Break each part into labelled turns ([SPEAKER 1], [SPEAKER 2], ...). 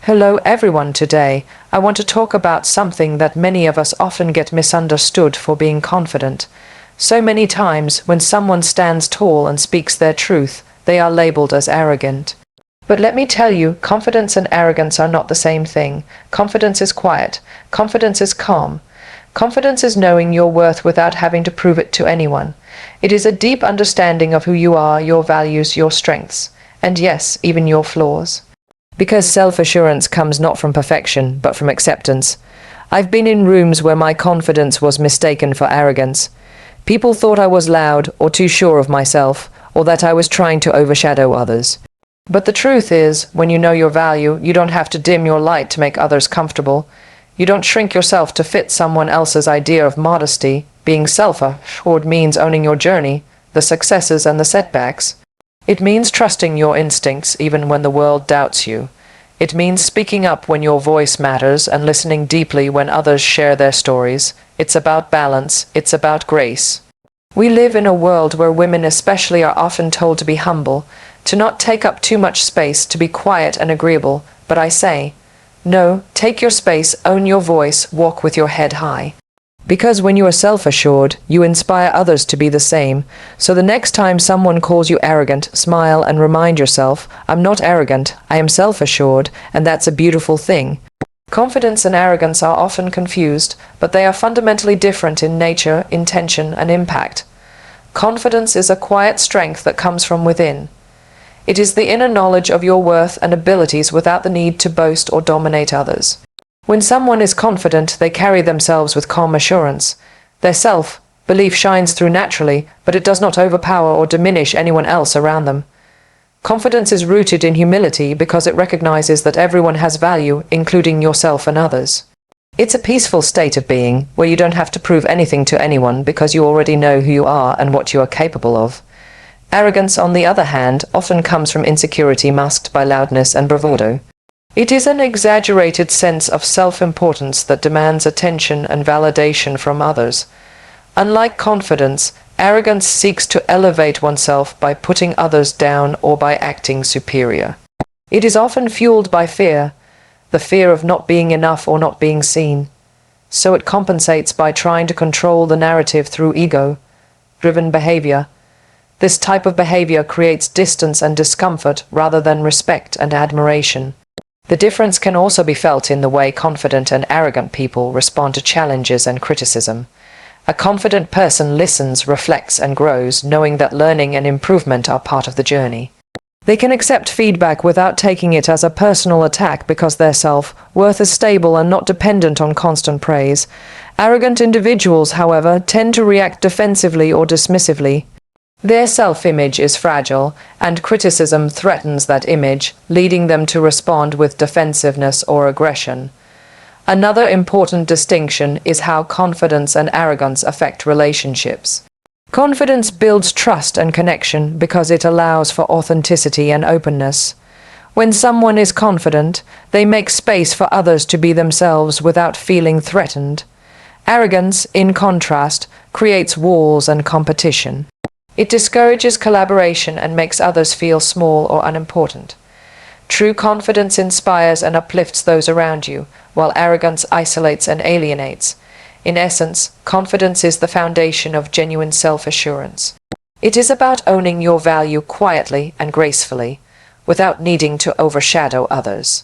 [SPEAKER 1] Hello everyone, today I want to talk about something that many of us often get misunderstood for being confident. So many times when someone stands tall and speaks their truth, they are labeled as arrogant. But let me tell you, confidence and arrogance are not the same thing. Confidence is quiet. Confidence is calm. Confidence is knowing your worth without having to prove it to anyone. It is a deep understanding of who you are, your values, your strengths, and yes, even your flaws. Because self-assurance comes not from perfection, but from acceptance. I've been in rooms where my confidence was mistaken for arrogance. People thought I was loud or too sure of myself, or that I was trying to overshadow others. But the truth is, when you know your value, you don't have to dim your light to make others comfortable. You don't shrink yourself to fit someone else's idea of modesty. Being self-assured means owning your journey, the successes and the setbacks. It means trusting your instincts even when the world doubts you. It means speaking up when your voice matters and listening deeply when others share their stories. It's about balance. It's about grace. We live in a world where women especially are often told to be humble, to not take up too much space, to be quiet and agreeable. But I say, no, take your space, own your voice, walk with your head high. Because when you are self-assured, you inspire others to be the same. So the next time someone calls you arrogant, smile and remind yourself, I'm not arrogant, I am self-assured, and that's a beautiful thing. Confidence and arrogance are often confused, but they are fundamentally different in nature, intention, and impact. Confidence is a quiet strength that comes from within. It is the inner knowledge of your worth and abilities without the need to boast or dominate others. When someone is confident, they carry themselves with calm assurance. Their self-belief shines through naturally, but it does not overpower or diminish anyone else around them. Confidence is rooted in humility because it recognizes that everyone has value, including yourself and others. It's a peaceful state of being, where you don't have to prove anything to anyone because you already know who you are and what you are capable of. Arrogance, on the other hand, often comes from insecurity masked by loudness and bravado. It is an exaggerated sense of self-importance that demands attention and validation from others. Unlike confidence, arrogance seeks to elevate oneself by putting others down or by acting superior. It is often fueled by fear, the fear of not being enough or not being seen. So it compensates by trying to control the narrative through ego-driven behavior. This type of behavior creates distance and discomfort rather than respect and admiration. The difference can also be felt in the way confident and arrogant people respond to challenges and criticism. A confident person listens, reflects, and grows, knowing that learning and improvement are part of the journey. They can accept feedback without taking it as a personal attack because their self-worth is stable and not dependent on constant praise. Arrogant individuals, however, tend to react defensively or dismissively. Their self-image is fragile, and criticism threatens that image, leading them to respond with defensiveness or aggression. Another important distinction is how confidence and arrogance affect relationships. Confidence builds trust and connection because it allows for authenticity and openness. When someone is confident, they make space for others to be themselves without feeling threatened. Arrogance, in contrast, creates walls and competition. It discourages collaboration and makes others feel small or unimportant. True confidence inspires and uplifts those around you, while arrogance isolates and alienates. In essence, confidence is the foundation of genuine self-assurance. It is about owning your value quietly and gracefully, without needing to overshadow others.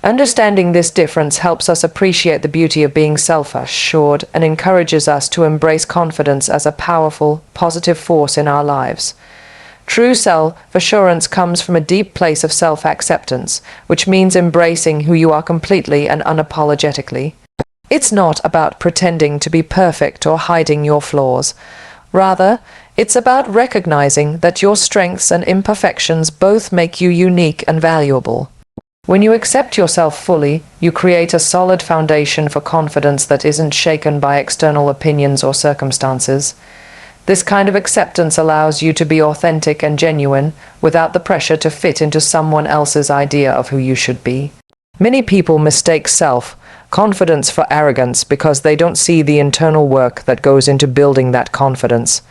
[SPEAKER 1] Understanding this difference helps us appreciate the beauty of being self-assured and encourages us to embrace confidence as a powerful, positive force in our lives. True self-assurance comes from a deep place of self-acceptance, which means embracing who you are completely and unapologetically. It's not about pretending to be perfect or hiding your flaws. Rather, it's about recognizing that your strengths and imperfections both make you unique and valuable. When you accept yourself fully, you create a solid foundation for confidence that isn't shaken by external opinions or circumstances. This kind of acceptance allows you to be authentic and genuine without the pressure to fit into someone else's idea of who you should be. Many people mistake self-confidence for arrogance because they don't see the internal work that goes into building that confidence.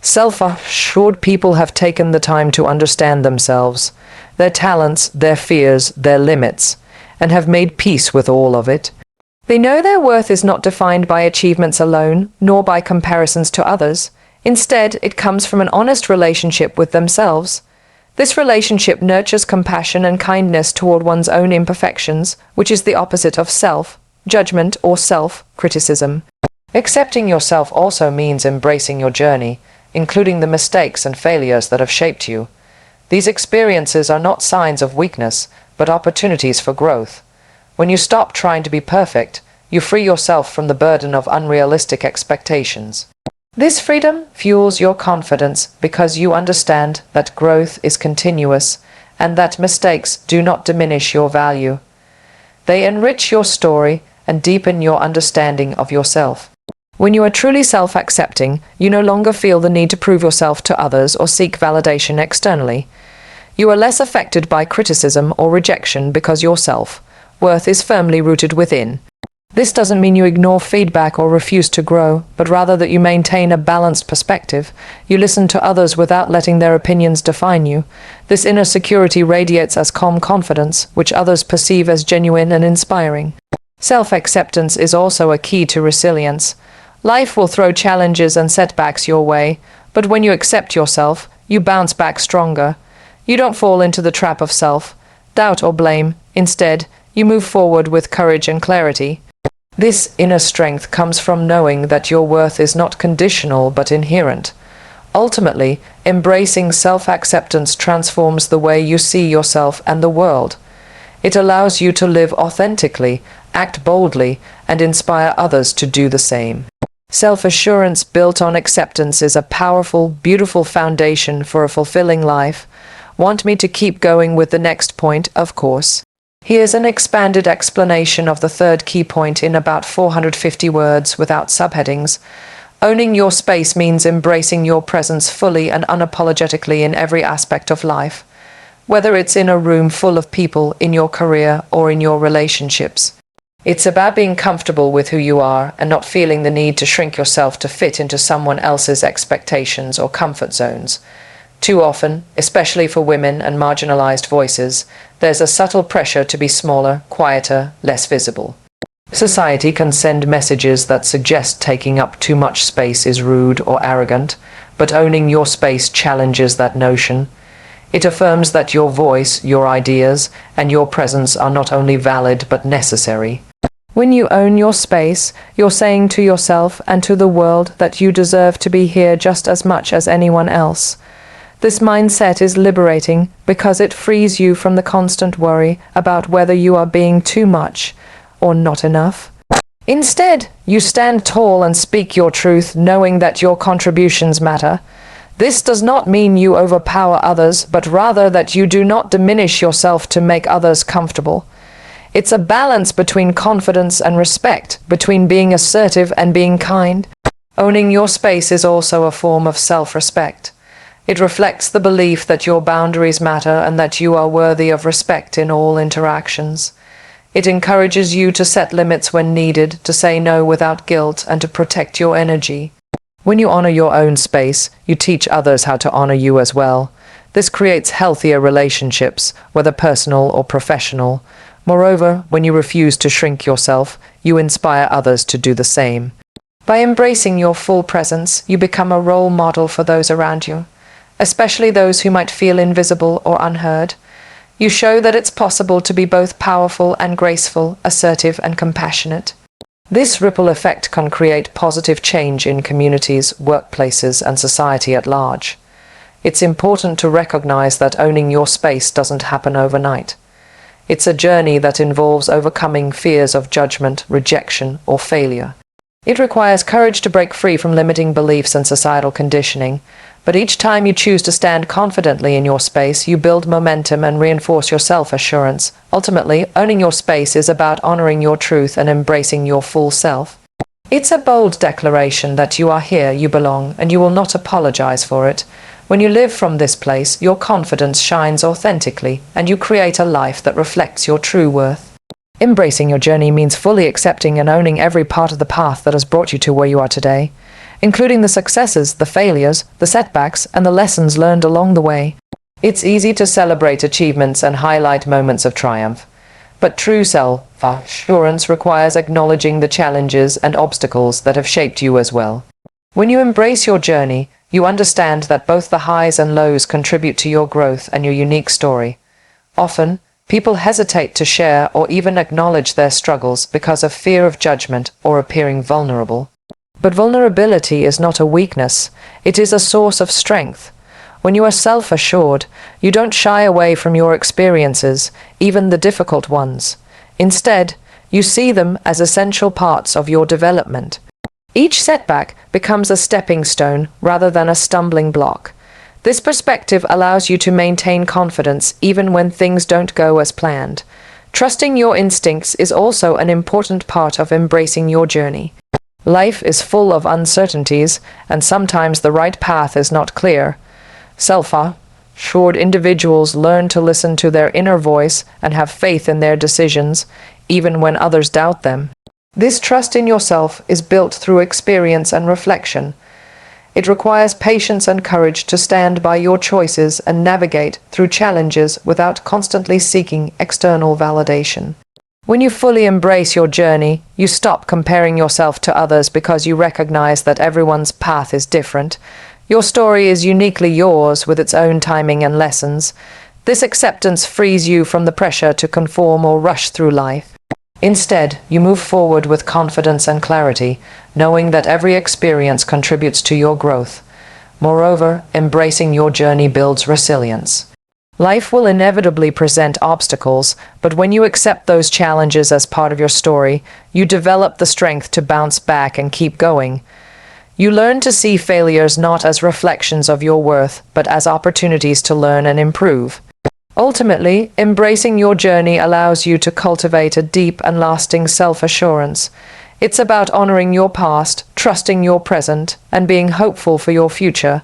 [SPEAKER 1] Self-assured people have taken the time to understand themselves, their talents, their fears, their limits, and have made peace with all of it. They know their worth is not defined by achievements alone, nor by comparisons to others. Instead, it comes from an honest relationship with themselves. This relationship nurtures compassion and kindness toward one's own imperfections, which is the opposite of self-judgment or self-criticism. Accepting yourself also means embracing your journey, including the mistakes and failures that have shaped you. These experiences are not signs of weakness, but opportunities for growth. When you stop trying to be perfect, you free yourself from the burden of unrealistic expectations. This freedom fuels your confidence because you understand that growth is continuous and that mistakes do not diminish your value. They enrich your story and deepen your understanding of yourself. When you are truly self-accepting, you no longer feel the need to prove yourself to others or seek validation externally. You are less affected by criticism or rejection because your self-worth is firmly rooted within. This doesn't mean you ignore feedback or refuse to grow, but rather that you maintain a balanced perspective. You listen to others without letting their opinions define you. This inner security radiates as calm confidence, which others perceive as genuine and inspiring. Self-acceptance is also a key to resilience. Life will throw challenges and setbacks your way, but when you accept yourself, you bounce back stronger. You don't fall into the trap of self-doubt or blame. Instead, you move forward with courage and clarity. This inner strength comes from knowing that your worth is not conditional but inherent. Ultimately, embracing self-acceptance transforms the way you see yourself and the world. It allows you to live authentically, act boldly, and inspire others to do the same. Self-assurance built on acceptance is a powerful, beautiful foundation for a fulfilling life. Want me to keep going with the next point, of course? Here's an expanded explanation of the third key point in about 450 words without subheadings. Owning your space means embracing your presence fully and unapologetically in every aspect of life, whether it's in a room full of people, in your career, or in your relationships. It's about being comfortable with who you are and not feeling the need to shrink yourself to fit into someone else's expectations or comfort zones. Too often, especially for women and marginalized voices, there's a subtle pressure to be smaller, quieter, less visible. Society can send messages that suggest taking up too much space is rude or arrogant, but owning your space challenges that notion. It affirms that your voice, your ideas, and your presence are not only valid but necessary. When you own your space, you're saying to yourself and to the world that you deserve to be here just as much as anyone else. This mindset is liberating because it frees you from the constant worry about whether you are being too much or not enough. Instead, you stand tall and speak your truth, knowing that your contributions matter. This does not mean you overpower others, but rather that you do not diminish yourself to make others comfortable. It's a balance between confidence and respect, between being assertive and being kind. Owning your space is also a form of self-respect. It reflects the belief that your boundaries matter and that you are worthy of respect in all interactions. It encourages you to set limits when needed, to say no without guilt, and to protect your energy. When you honor your own space, you teach others how to honor you as well. This creates healthier relationships, whether personal or professional. Moreover, when you refuse to shrink yourself, you inspire others to do the same. By embracing your full presence, you become a role model for those around you, especially those who might feel invisible or unheard. You show that it's possible to be both powerful and graceful, assertive and compassionate. This ripple effect can create positive change in communities, workplaces, and society at large. It's important to recognize that owning your space doesn't happen overnight. It's a journey that involves overcoming fears of judgment, rejection, or failure. It requires courage to break free from limiting beliefs and societal conditioning, but each time you choose to stand confidently in your space, you build momentum and reinforce your self-assurance. Ultimately, owning your space is about honoring your truth and embracing your full self. It's a bold declaration that you are here, you belong, and you will not apologize for it. When you live from this place, your confidence shines authentically, and you create a life that reflects your true worth. Embracing your journey means fully accepting and owning every part of the path that has brought you to where you are today, including the successes, the failures, the setbacks, and the lessons learned along the way. It's easy to celebrate achievements and highlight moments of triumph. But true self-assurance requires acknowledging the challenges and obstacles that have shaped you as well. When you embrace your journey, you understand that both the highs and lows contribute to your growth and your unique story. Often, people hesitate to share or even acknowledge their struggles because of fear of judgment or appearing vulnerable. But vulnerability is not a weakness, it is a source of strength. When you are self-assured, you don't shy away from your experiences, even the difficult ones. Instead, you see them as essential parts of your development. Each setback becomes a stepping stone rather than a stumbling block. This perspective allows you to maintain confidence even when things don't go as planned. Trusting your instincts is also an important part of embracing your journey. Life is full of uncertainties, and sometimes the right path is not clear. Self-assured individuals learn to listen to their inner voice and have faith in their decisions, even when others doubt them. This trust in yourself is built through experience and reflection. It requires patience and courage to stand by your choices and navigate through challenges without constantly seeking external validation. When you fully embrace your journey, you stop comparing yourself to others because you recognize that everyone's path is different. Your story is uniquely yours with its own timing and lessons. This acceptance frees you from the pressure to conform or rush through life. Instead, you move forward with confidence and clarity, knowing that every experience contributes to your growth. Moreover, embracing your journey builds resilience. Life will inevitably present obstacles, but when you accept those challenges as part of your story, you develop the strength to bounce back and keep going. You learn to see failures not as reflections of your worth, but as opportunities to learn and improve. Ultimately, embracing your journey allows you to cultivate a deep and lasting self-assurance. It's about honoring your past, trusting your present, and being hopeful for your future.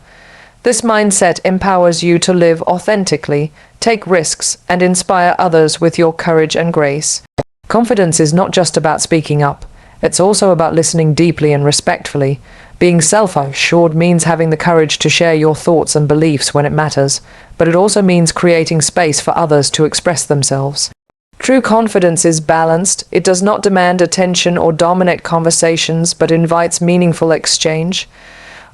[SPEAKER 1] This mindset empowers you to live authentically, take risks, and inspire others with your courage and grace. Confidence is not just about speaking up. It's also about listening deeply and respectfully. Being self-assured means having the courage to share your thoughts and beliefs when it matters, but it also means creating space for others to express themselves. True confidence is balanced. It does not demand attention or dominate conversations, but invites meaningful exchange.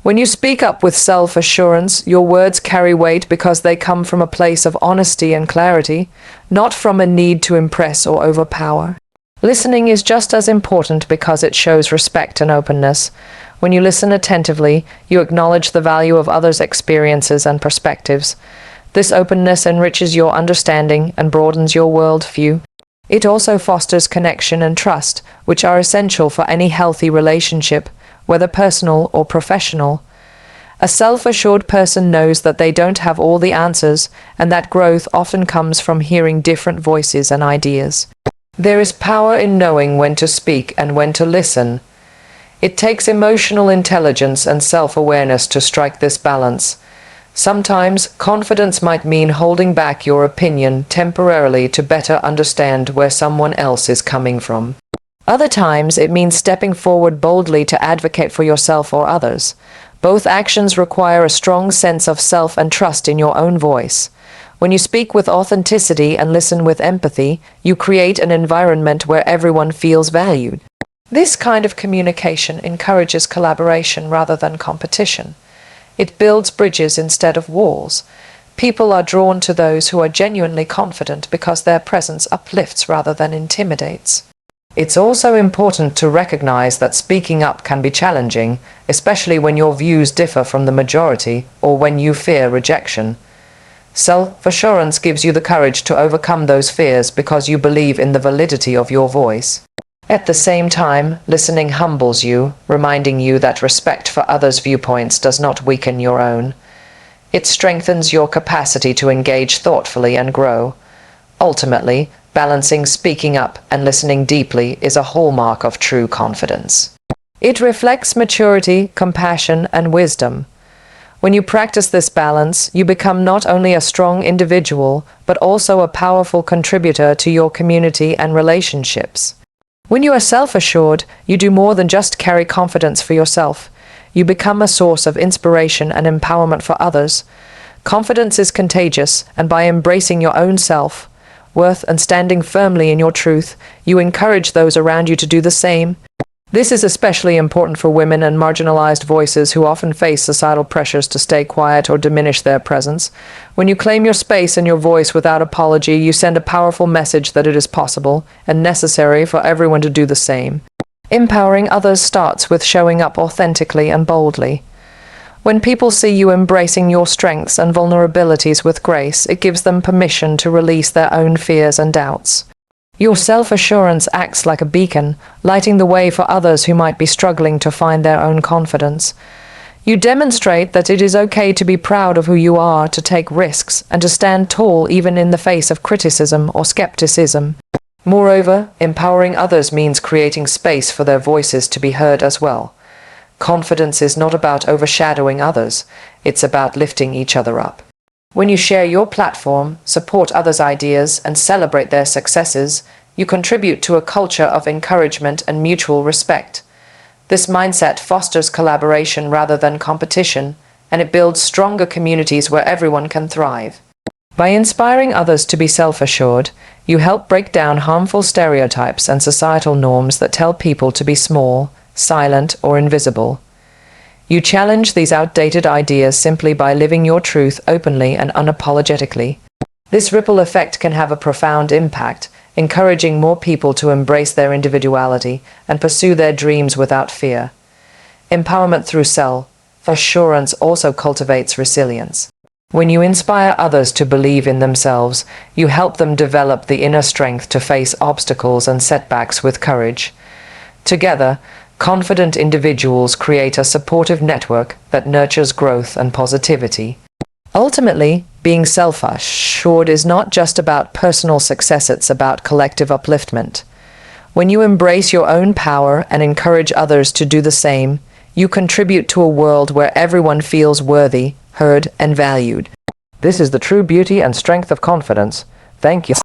[SPEAKER 1] When you speak up with self-assurance, your words carry weight because they come from a place of honesty and clarity, not from a need to impress or overpower. Listening is just as important because it shows respect and openness. When you listen attentively, you acknowledge the value of others' experiences and perspectives. This openness enriches your understanding and broadens your worldview. It also fosters connection and trust, which are essential for any healthy relationship, whether personal or professional. A self-assured person knows that they don't have all the answers, and that growth often comes from hearing different voices and ideas. There is power in knowing when to speak and when to listen. It takes emotional intelligence and self-awareness to strike this balance. Sometimes, confidence might mean holding back your opinion temporarily to better understand where someone else is coming from. Other times, it means stepping forward boldly to advocate for yourself or others. Both actions require a strong sense of self and trust in your own voice. When you speak with authenticity and listen with empathy, you create an environment where everyone feels valued. This kind of communication encourages collaboration rather than competition. It builds bridges instead of walls. People are drawn to those who are genuinely confident because their presence uplifts rather than intimidates. It's also important to recognize that speaking up can be challenging, especially when your views differ from the majority or when you fear rejection. Self-assurance gives you the courage to overcome those fears because you believe in the validity of your voice. At the same time, listening humbles you, reminding you that respect for others' viewpoints does not weaken your own. It strengthens your capacity to engage thoughtfully and grow. Ultimately, balancing speaking up and listening deeply is a hallmark of true confidence. It reflects maturity, compassion, and wisdom. When you practice this balance, you become not only a strong individual, but also a powerful contributor to your community and relationships. When you are self-assured, you do more than just carry confidence for yourself. You become a source of inspiration and empowerment for others. Confidence is contagious, and by embracing your own self, worth, and standing firmly in your truth, you encourage those around you to do the same. This is especially important for women and marginalized voices who often face societal pressures to stay quiet or diminish their presence. When you claim your space and your voice without apology, you send a powerful message that it is possible and necessary for everyone to do the same. Empowering others starts with showing up authentically and boldly. When people see you embracing your strengths and vulnerabilities with grace, it gives them permission to release their own fears and doubts. Your self-assurance acts like a beacon, lighting the way for others who might be struggling to find their own confidence. You demonstrate that it is okay to be proud of who you are, to take risks, and to stand tall even in the face of criticism or skepticism. Moreover, empowering others means creating space for their voices to be heard as well. Confidence is not about overshadowing others, it's about lifting each other up. When you share your platform, support others' ideas, and celebrate their successes, you contribute to a culture of encouragement and mutual respect. This mindset fosters collaboration rather than competition, and it builds stronger communities where everyone can thrive. By inspiring others to be self-assured, you help break down harmful stereotypes and societal norms that tell people to be small, silent, or invisible. You challenge these outdated ideas simply by living your truth openly and unapologetically. This ripple effect can have a profound impact, encouraging more people to embrace their individuality and pursue their dreams without fear. Empowerment through self-assurance also cultivates resilience. When you inspire others to believe in themselves, you help them develop the inner strength to face obstacles and setbacks with courage. Together, confident individuals create a supportive network that nurtures growth and positivity. Ultimately, being self-assured is not just about personal success, it's about collective upliftment. When you embrace your own power and encourage others to do the same, you contribute to a world where everyone feels worthy, heard, and valued. This is the true beauty and strength of confidence. Thank you.